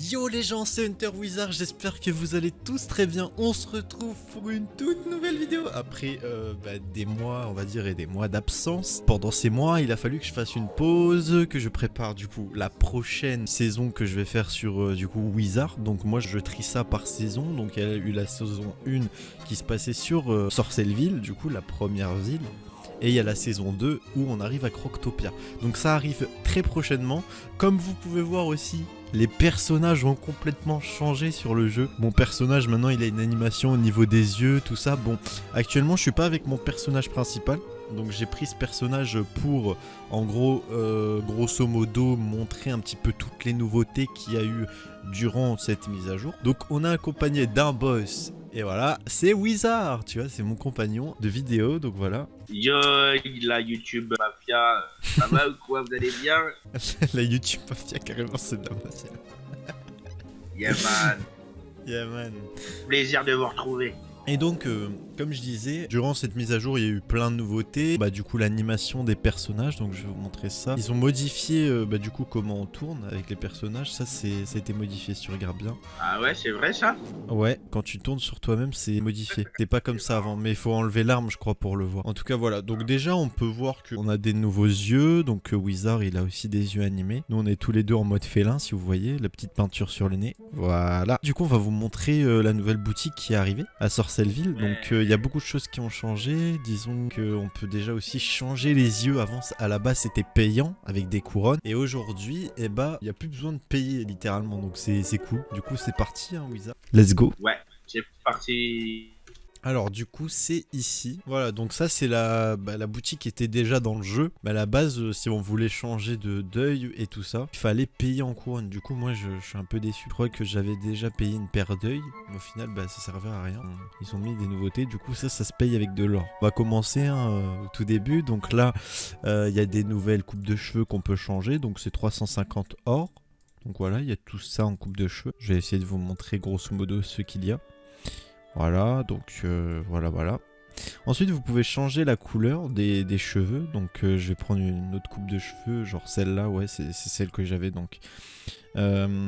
Yo les gens, c'est Hunter Wizard, j'espère que vous allez tous très bien. On se retrouve pour une toute nouvelle vidéo après des mois, on va dire, et des mois d'absence. Pendant ces mois, il a fallu que je fasse une pause, que je prépare du coup la prochaine saison que je vais faire sur du coup Wizard. Donc moi je trie ça par saison, donc il y a eu la saison 1 qui se passait sur Sorcelleville, du coup la première ville. Et il y a la saison 2 où on arrive à Croctopia. Donc ça arrive très prochainement. Comme vous pouvez voir aussi, les personnages ont complètement changé sur le jeu. Mon personnage maintenant il a une animation au niveau des yeux, tout ça. Bon, actuellement je suis pas avec mon personnage principal. Donc j'ai pris ce personnage pour, en gros, grosso modo, montrer un petit peu toutes les nouveautés qu'il y a eu durant cette mise à jour. Donc on est accompagné d'un boss. Et voilà, c'est Wizard, tu vois, c'est mon compagnon de vidéo, donc voilà. Yo, la YouTube Mafia, ça va ou quoi, vous allez bien? La YouTube Mafia, carrément, c'est de la mafia. Yeah man, Yeah man. plaisir de vous retrouver. Et donc, comme je disais, durant cette mise à jour, il y a eu plein de nouveautés. Du coup, l'animation des personnages, donc je vais vous montrer ça. Ils ont modifié, du coup, comment on tourne avec les personnages. Ça a été modifié, si tu regardes bien. Ah ouais, c'est vrai ça? Ouais, quand tu tournes sur toi-même, c'est modifié. C'était pas comme ça avant, mais il faut enlever l'arme, je crois, pour le voir. En tout cas, voilà. Donc déjà, on peut voir qu'on a des nouveaux yeux. Donc Wizard, il a aussi des yeux animés. Nous, on est tous les deux en mode félin, si vous voyez. La petite peinture sur le nez. Voilà. Du coup, on va vous montrer la nouvelle boutique qui est arrivée à Sorcelleville. Donc il y a beaucoup de choses qui ont changé. Disons qu'on peut déjà aussi changer les yeux. Avant, à la base, c'était payant avec des couronnes. Et aujourd'hui, il n'y a plus besoin de payer littéralement. Donc c'est cool. Du coup, c'est parti, hein, Wizard. Let's go. Ouais, c'est parti. Alors du coup c'est ici, voilà, donc ça c'est la boutique qui était déjà dans le jeu. À la base, si on voulait changer de deuil et tout ça, il fallait payer en couronne. Du coup moi je suis un peu déçu, je crois que j'avais déjà payé une paire d'œil, mais au final ça servait à rien. Ils ont mis des nouveautés, du coup ça se paye avec de l'or. On va commencer au tout début, donc là il y a des nouvelles coupes de cheveux qu'on peut changer, donc c'est 350 or. Donc voilà, il y a tout ça en coupe de cheveux. Je vais essayer de vous montrer grosso modo ce qu'il y a. Voilà, donc voilà. Ensuite, vous pouvez changer la couleur des cheveux. Donc, je vais prendre une autre coupe de cheveux, genre celle-là, ouais, c'est celle que j'avais. Donc, voilà,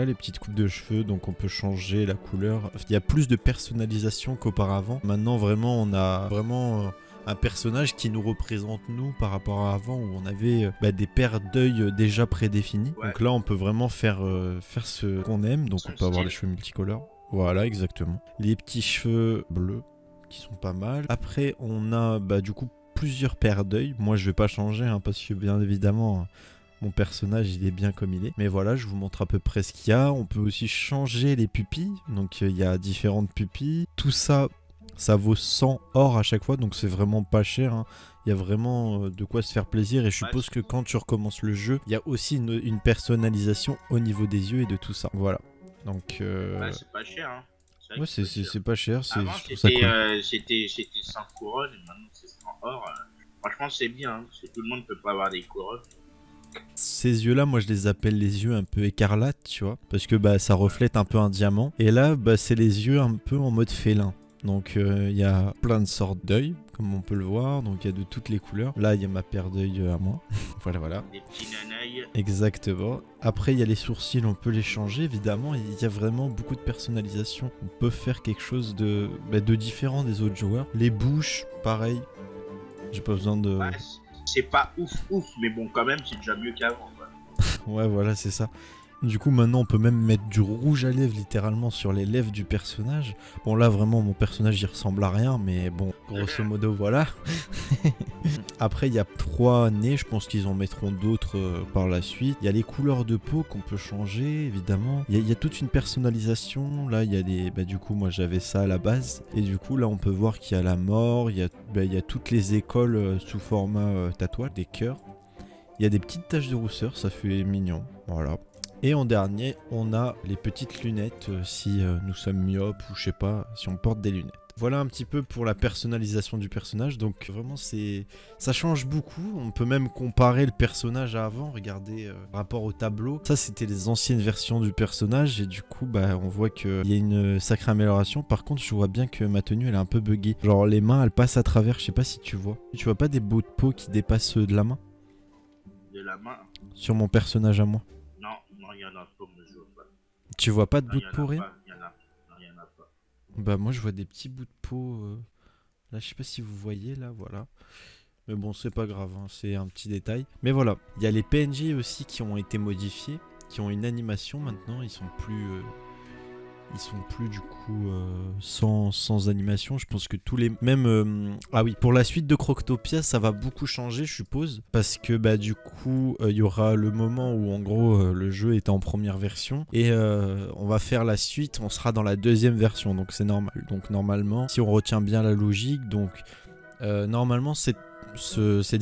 les petites coupes de cheveux. Donc, on peut changer la couleur. Il y a plus de personnalisation qu'auparavant. Maintenant, vraiment, on a vraiment un personnage qui nous représente nous par rapport à avant où on avait des paires d'œil déjà prédéfinies. Ouais. Donc là, on peut vraiment faire ce qu'on aime. Donc, on peut avoir les cheveux multicolores. Voilà, exactement. Les petits cheveux bleus qui sont pas mal. Après, on a du coup plusieurs paires d'œil. Moi, je vais pas changer parce que bien évidemment, mon personnage il est bien comme il est. Mais voilà, je vous montre à peu près ce qu'il y a. On peut aussi changer les pupilles. Donc, il y a différentes pupilles. Tout ça, ça vaut 100 or à chaque fois. Donc, c'est vraiment pas cher. Il y a vraiment de quoi se faire plaisir. Et je suppose que quand tu recommences le jeu, il y a aussi une personnalisation au niveau des yeux et de tout ça. Voilà. Donc, ouais, c'est pas cher, hein. Ouais, c'est pas cher. Avant, c'était 100 couronnes et maintenant c'est 100 or. Franchement, c'est bien, hein, parce que tout le monde peut pas avoir des couronnes. Ces yeux-là, moi je les appelle les yeux un peu écarlates, tu vois, parce que ça reflète un peu un diamant. Et là, c'est les yeux un peu en mode félin. Donc il y a plein de sortes d'œils, comme on peut le voir. Donc il y a de toutes les couleurs. Là, il y a ma paire d'œils à moi. Voilà. Des petits naneuils. Exactement. Après, il y a les sourcils, on peut les changer, évidemment. Il y a vraiment beaucoup de personnalisation. On peut faire quelque chose de différent des autres joueurs. Les bouches, pareil. J'ai pas besoin de... Ouais, c'est pas ouf, mais bon, quand même, c'est déjà mieux qu'avant. Ouais, voilà, c'est ça. Du coup, maintenant, on peut même mettre du rouge à lèvres littéralement sur les lèvres du personnage. Bon, là, vraiment, mon personnage, il ressemble à rien, mais bon, grosso modo, voilà. Après, il y a 3 nez, je pense qu'ils en mettront d'autres par la suite. Il y a les couleurs de peau qu'on peut changer, évidemment. Il y a toute une personnalisation. Là, il y a des... du coup, moi, j'avais ça à la base. Et du coup, là, on peut voir qu'il y a la mort, il y a toutes les écoles sous format tatouage, des cœurs. Il y a des petites taches de rousseur, ça fait mignon, voilà. Et en dernier, on a les petites lunettes si nous sommes myopes ou je sais pas, si on porte des lunettes. Voilà un petit peu pour la personnalisation du personnage. Donc vraiment, ça change beaucoup. On peut même comparer le personnage à avant. Regardez par rapport au tableau. Ça, c'était les anciennes versions du personnage. Et du coup, on voit qu'il y a une sacrée amélioration. Par contre, je vois bien que ma tenue, elle est un peu buggée. Genre, les mains, elles passent à travers. Je sais pas si tu vois. Tu vois pas des bouts de peau qui dépassent de la main? De la main? Sur mon personnage à moi. Non, il y en a pas, mais je vois pas. Tu vois pas de Non, bout il y de en peau, a rien? pas. Il y en a. Non, il y en a pas. Bah moi je vois des petits bouts de peau. Là je sais pas si vous voyez là, voilà. Mais bon c'est pas grave, hein, c'est un petit détail. Mais voilà, il y a les PNJ aussi qui ont été modifiés, qui ont une animation maintenant, ils sont plus du coup sans animation. Je pense que tous les... Même... Ah oui, pour la suite de Croctopia, ça va beaucoup changer, je suppose. Parce que bah du coup, il y aura le moment où en gros le jeu est en première version. Et on va faire la suite, on sera dans la deuxième version. Donc c'est normal. Donc normalement, si on retient bien la logique, donc normalement cette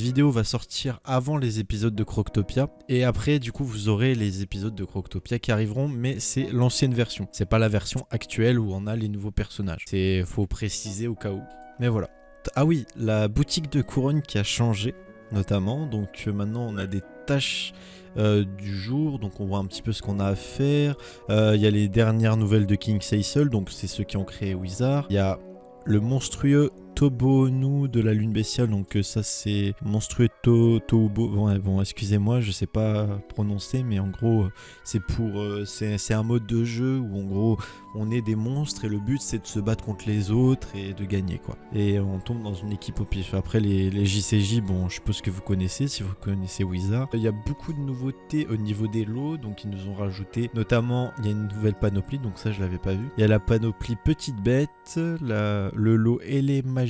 vidéo va sortir avant les épisodes de Croctopia et après du coup vous aurez les épisodes de Croctopia qui arriveront, mais c'est l'ancienne version, c'est pas la version actuelle où on a les nouveaux personnages, c'est faut préciser au cas où. Mais voilà. Ah oui, la boutique de couronne qui a changé notamment, donc maintenant on a des tâches du jour, donc on voit un petit peu ce qu'on a à faire. Il y a les dernières nouvelles de King Saisel, donc c'est ceux qui ont créé Wizard. Il y a le monstrueux Tobonu de la lune bestiale, donc ça c'est monstrueux Tobo. Ouais, bon, excusez-moi, je sais pas prononcer, mais en gros c'est pour c'est un mode de jeu où en gros on est des monstres et le but c'est de se battre contre les autres et de gagner quoi. Et on tombe dans une équipe au pif. Après les JCJ, bon, je suppose que vous connaissez si vous connaissez Wizard. Il y a beaucoup de nouveautés au niveau des lots, donc ils nous ont rajouté notamment il y a une nouvelle panoplie, donc ça je l'avais pas vu. Il y a la panoplie petite bête, le lot ailé magique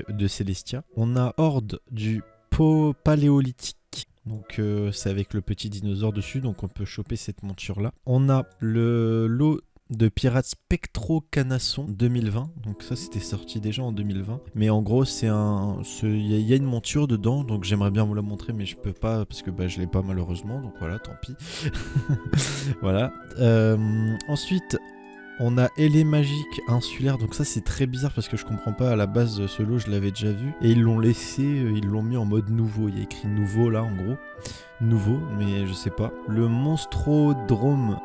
de Celestia. On a Horde du paléolithique. Donc c'est avec le petit dinosaure dessus, donc on peut choper cette monture là. On a le lot de pirates Spectro Canasson 2020, donc ça c'était sorti déjà en 2020, mais en gros c'est il y a une monture dedans, donc j'aimerais bien vous la montrer mais je peux pas parce que bah, je l'ai pas malheureusement, donc voilà, tant pis. Voilà. Ensuite on a Ailé magique insulaire, donc ça c'est très bizarre parce que je comprends pas, à la base ce lot je l'avais déjà vu et ils l'ont laissé, ils l'ont mis en mode nouveau, il y a écrit nouveau là en gros, nouveau, mais je sais pas. Le monstrodrome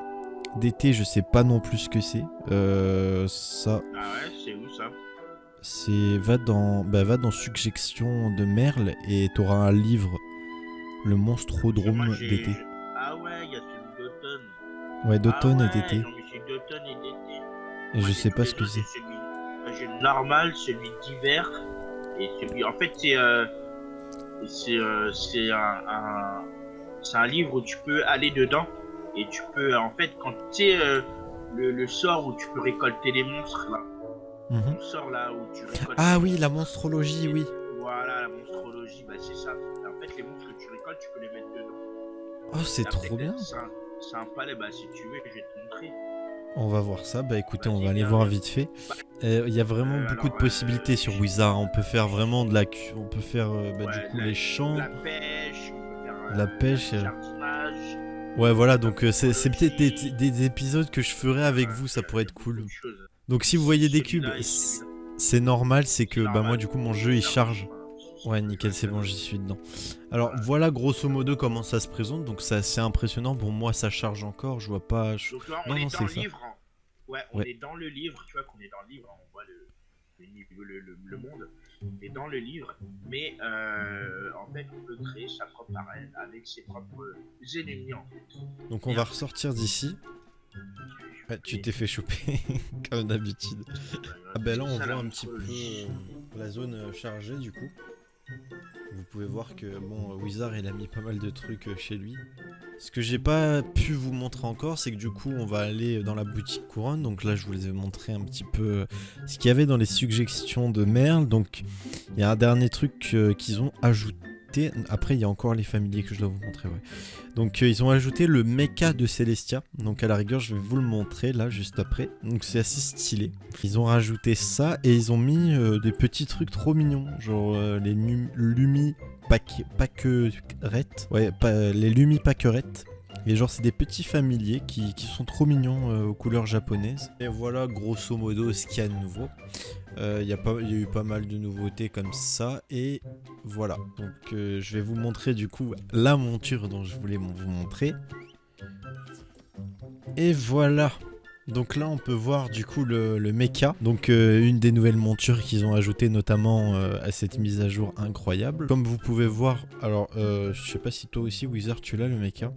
d'été, je sais pas non plus ce que c'est. Ça, Ah ouais, c'est où ça? c'est va dans suggestion de Merle et t'auras un livre, le Moi monstrodrome j'ai. d'été. Ah ouais, il y a celui d'automne. Ouais, Ah d'automne et ouais, d'été. non mais c'est d'automne et d'été. Et Moi je j'ai sais tous pas les ce que autres, j'ai c'est. celui. J'ai le normal, celui d'hiver et celui. En fait, c'est un livre où tu peux aller dedans et tu peux en fait quand tu sais le sort où tu peux récolter les monstres là. Mhm. Le sort là où tu récoltes Ah les oui, la monstres. monstrologie, oui. Voilà, la monstrologie, bah c'est ça. Et en fait, les monstres que tu récoltes, tu peux les mettre dedans. Oh, c'est Là, trop bien. c'est un palais, bah si tu veux, je vais te montrer. On va voir ça. Bah écoutez, on Vas-y, va aller viens, voir viens. vite fait. Il y a vraiment beaucoup de Alors, possibilités sur Wizard. On peut faire vraiment on peut faire du ouais, coup les champs, la pêche, on peut faire la pêche. du jardinage, Ouais, voilà. la Donc c'est peut-être monstrologie, des épisodes que je ferai avec vous. Ça pourrait il y être a beaucoup cool. de choses. Donc si vous voyez des cubes, Celui-là et celui-là. c'est normal. C'est C'est que bah moi normal. du coup mon jeu il charge. Ouais, nickel, c'est bon, j'y suis dedans. Alors voilà grosso modo comment ça se présente. Donc c'est assez impressionnant. Bon, moi ça charge encore. Je vois pas. Donc là, on Non, est non, dans c'est le ça. livre. Ouais, on Ouais. est dans le livre. Tu vois qu'on est dans le livre. On voit le monde. On est dans le livre. Mais en fait, on peut créer sa propre arène avec ses propres ennemis en fait. Donc on va ressortir d'ici. Ouais, tu t'es fait choper, comme d'habitude. Ah ben là on voit un petit peu la zone chargée du coup. Vous pouvez voir que bon Wizard il a mis pas mal de trucs chez lui. Ce que j'ai pas pu vous montrer encore, c'est que du coup on va aller dans la boutique couronne. Donc là je vous ai montré un petit peu ce qu'il y avait dans les suggestions de Merle. Donc il y a un dernier truc qu'ils ont ajouté. Après il y a encore les familiers que je dois vous montrer, ouais. Donc ils ont ajouté le mecha de Celestia. Donc à la rigueur je vais vous le montrer là juste après. Donc c'est assez stylé. Ils ont rajouté ça et ils ont mis des petits trucs trop mignons. Genre les Lumi Pacquerettes. Ouais, les Lumi Pacquerettes. Et genre c'est des petits familiers qui sont trop mignons aux couleurs japonaises. Et voilà grosso modo ce qu'il y a de nouveau. Il y a eu pas mal de nouveautés comme ça. Et voilà. Donc je vais vous montrer du coup la monture dont je voulais vous montrer. Et voilà. Donc là on peut voir du coup le mecha. Donc une des nouvelles montures qu'ils ont ajoutées notamment à cette mise à jour incroyable. Comme vous pouvez voir, alors je sais pas si toi aussi Wizard tu l'as le mecha.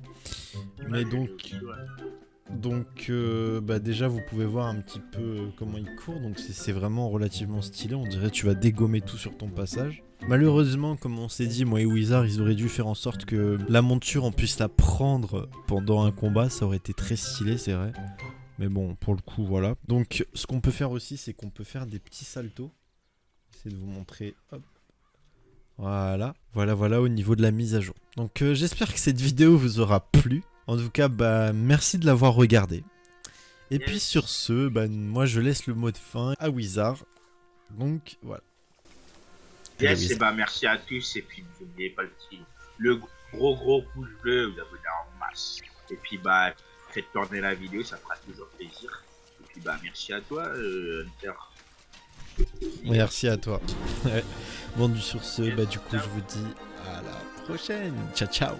Mais donc Donc bah déjà vous pouvez voir un petit peu comment il court, donc c'est vraiment relativement stylé, on dirait que tu vas dégommer tout sur ton passage. Malheureusement, comme on s'est dit, moi et Wizard, ils auraient dû faire en sorte que la monture on puisse la prendre pendant un combat, ça aurait été très stylé, c'est vrai. Mais bon, pour le coup, voilà. Donc ce qu'on peut faire aussi, c'est qu'on peut faire des petits saltos. J'essaie de vous montrer, hop. Voilà au niveau de la mise à jour. Donc j'espère que cette vidéo vous aura plu. En tout cas, bah merci de l'avoir regardé. Et puis sur ce, bah moi je laisse le mot de fin à Wizard. Donc voilà. Yes, et bah merci à tous, et puis n'oubliez pas le gros pouce bleu, vous abonnez en masse. Et puis bah faites tourner la vidéo, ça fera toujours plaisir. Et puis bah merci à toi, Hunter. Merci à toi. Bon, sur ce, bah du coup je vous dis à la prochaine. Ciao ciao.